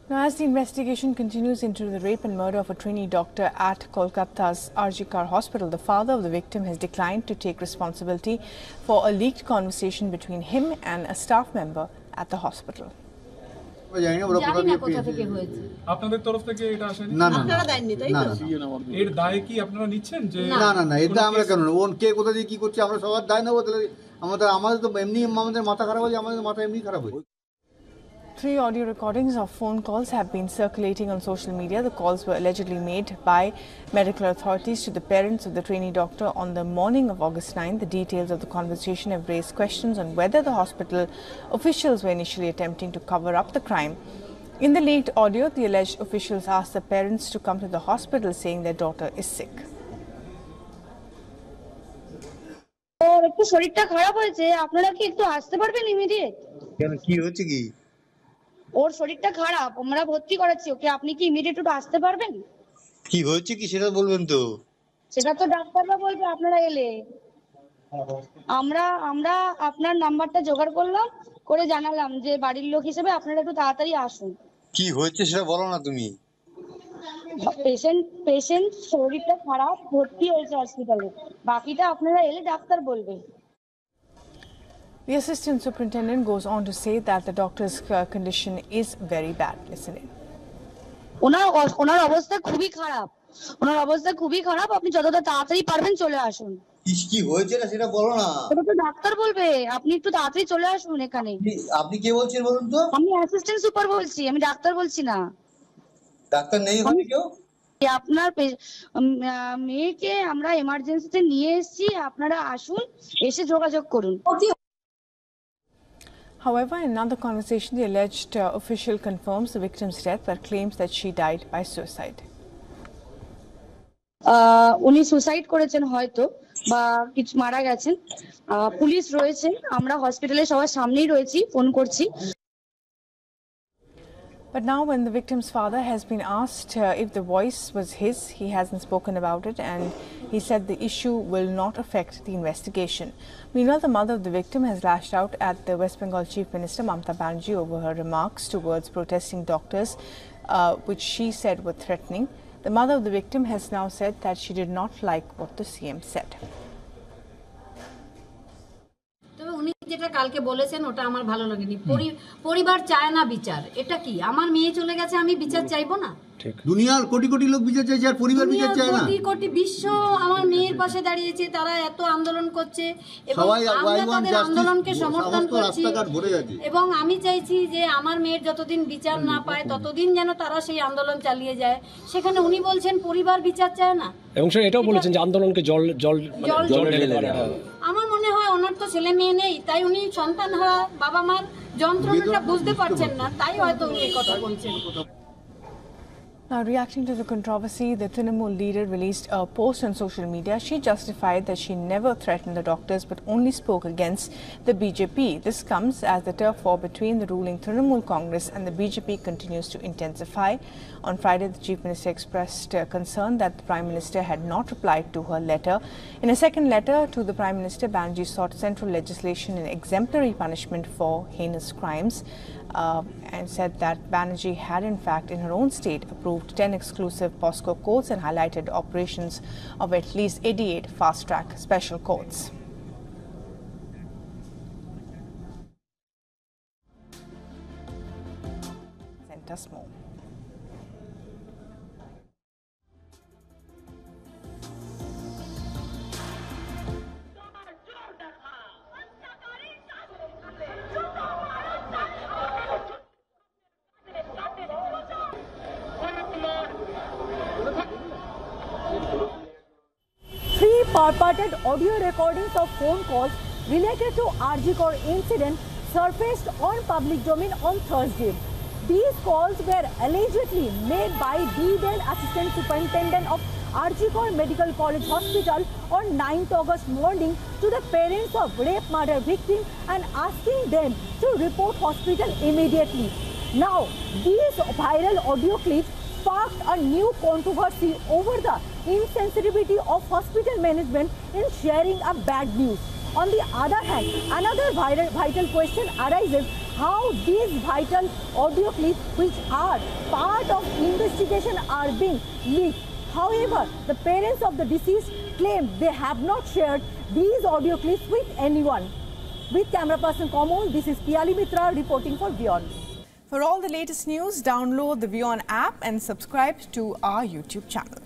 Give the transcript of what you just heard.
Now, as the investigation continues into the rape and murder of a trainee doctor at Kolkata's RG Kar Hospital, the father of the victim has declined to take responsibility for a leaked conversation between him and a staff member at the hospital. আপনাদের তরফ থেকে এটা আসেনি? না আপনারা দেননি তাই তো? এর দায় কি আপনারা নিচ্ছেন যে না এটা আমরা কেন ওন কে কোথা দিয়ে কি করছে আমরা সবার দায় নেবো তাহলে আমাদের তো এমনি আমাদের মাথা খারাপ হয়ে আমাদের মাথা এমনি খারাপ হয়ে 3 audio recordings of phone calls have been circulating on social media. The calls were allegedly made by medical authorities to the parents of the trainee doctor on the morning of August 9. The details of the conversation have raised questions on whether the hospital officials were initially attempting to cover up the crime. In the leaked audio, the alleged officials asked the parents to come to the hospital saying their daughter is sick. একটু শরীরটা খারাপ হয়েছে, আপনারা কি একটু আসতে পারবেন immediate? কেন কি হচ্ছে কি? ওর শরীরটা খারাপ, আমরা ভর্তি করাচ্ছি ওকে, আপনি কি ইমিডিয়েট একটু আসতে পারবেন? কি হচ্ছে কি সেটা বলবেন তো? সেটা তো ডাক্তাররা বলবে আপনারা এলে। আমরা আপনার নাম্বারটা জোগাড় করলাম, করে জানালাম যে বাড়ির লোক হিসেবে আপনারা একটু তাড়াতাড়ি আসুন। কি হচ্ছে সেটা বলো না তুমি। পেশেন্ট শরীরটা খারাপ, ভর্তি হয়েছে হসপিটালে, বাকিটা আপনারা এলে ডাক্তার বলবে। The assistant superintendent goes on to say that the doctor's condition is very bad. Listen in. ওনার অবস্থা খুবই খারাপ, আপনি যতটা তাড়াতাড়ি পারবেন চলে আসুন। কি হয়েছে না সেটা বলো না। সেটা তো ডাক্তার বলবে, আপনি একটু তাড়াতাড়ি চলে আসুন এখানে। আপনি কে বলছেন বলুন তো? আমি অ্যাসিস্ট্যান্ট সুপার বলছি, আমি ডাক্তার বলছি না। ডাক্তার নেই ওখানে কেউ? আপনার মেয়েকে আমরা এমার্জেন্সিতে নিয়ে এসেছি, আপনারা আসুন, এসে যোগাযোগ করুন। However, in another conversation, the alleged official confirms the victim's death but claims that she died by suicide. উনি সুসাইড করেছেন হয়তো বা কিছু মারা গেছেন। পুলিশ রয়েছে, আমরা হসপিটালে সবার সামনেই রয়েছি, ফোন করছি। But now when the victim's father has been asked if the voice was his, he hasn't spoken about it and he said the issue will not affect the investigation. Meanwhile, the mother of the victim has lashed out at the West Bengal Chief Minister Mamata Banerjee over her remarks towards protesting doctors, which she said were threatening. The mother of the victim has now said that she did not like what the CM said. উনি যেটা কালকে বলেছেন ওটা আমার ভালো লাগেনি। পরিবার চায় না বিচার, এটা কি? আমার মেয়ে চলে গেছে, আমি বিচার চাইবো না? দুনিয়ার কোটি কোটি লোক বিচার চাইছে আর পরিবার বিচার চায় না। কোটি বিশ্ব আমার মেয়ের পাশে দাঁড়িয়েছে, তারা এত আন্দোলন করছে এবং আমরা তাদের আন্দোলনকে সমর্থন করছি এবং আমি চাইছি যে আমার মেয়ের যতদিন বিচার না পায় ততদিন যেন তারা সেই আন্দোলন চালিয়ে যায়। সেখানে উনি বলছেন পরিবার বিচার চায় না এবং এটাও বলেছেন যে আন্দোলনকে জল ঢেলে দেয়। আমার মনে হয় ওনার তো ছেলে মেয়ে নেই, তাই উনি সন্তান হারা বাবা মার যন্ত্রণাটা বুঝতে পারছেন না, তাই হয়তো উনি এই কথা বলছেন। Now, reacting to the controversy, the Trinamool leader released a post on social media. She justified that she never threatened the doctors but only spoke against the BJP. This comes as the turf war between the ruling Trinamool Congress and the BJP continues to intensify. On Friday, the Chief Minister expressed concern that the Prime Minister had not replied to her letter. In a second letter to the Prime Minister, Banerjee sought central legislation and exemplary punishment for heinous crimes. And said that Banerjee had in fact in her own state approved 10 exclusive POSCO courts and highlighted operations of at least 88 fast-track special courts. Sent us more. Purported audio recordings of phone calls related to RG Kar incident surfaced on public domain on Thursday. These calls were allegedly made by the Assistant Superintendent of RG Kar Medical College Hospital on 9th August morning to the parents of rape murder victim and asking them to report hospital immediately. Now, these viral audio clips sparked a new controversy over the insensitivity of hospital management in sharing a bad news. On the other hand, another vital question arises how these vital audio clips, which are part of investigation, are being leaked. However, the parents of the deceased claim they have not shared these audio clips with anyone. With camera person Kamal, this is Piyali Mitra reporting for WION. For all the latest news, download the WION app and subscribe to our YouTube channel.